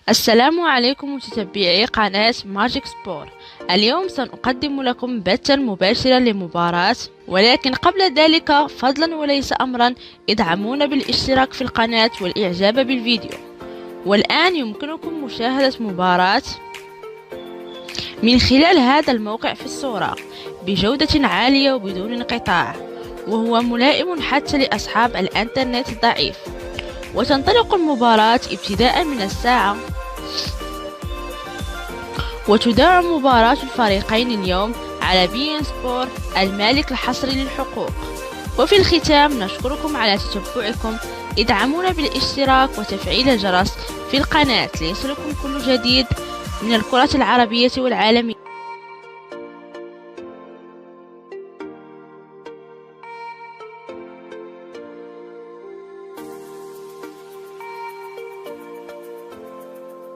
السلام عليكم متتبعي قناة ماجيك سبور. اليوم سنقدم لكم بثا مباشرا لمباراة، ولكن قبل ذلك فضلا وليس أمرا ادعمونا بالاشتراك في القناة والإعجاب بالفيديو. والآن يمكنكم مشاهدة مباراة من خلال هذا الموقع في الصورة بجودة عالية وبدون انقطاع، وهو ملائم حتى لأصحاب الإنترنت الضعيف. وتنطلق المباراة ابتداء من الساعة، وتذاع مباراة الفريقين اليوم على بي إن سبور المالك الحصري للحقوق. وفي الختام نشكركم على تتبعكم، ادعمونا بالاشتراك وتفعيل الجرس في القناة ليصلكم كل جديد من الكرة العربية والعالمية.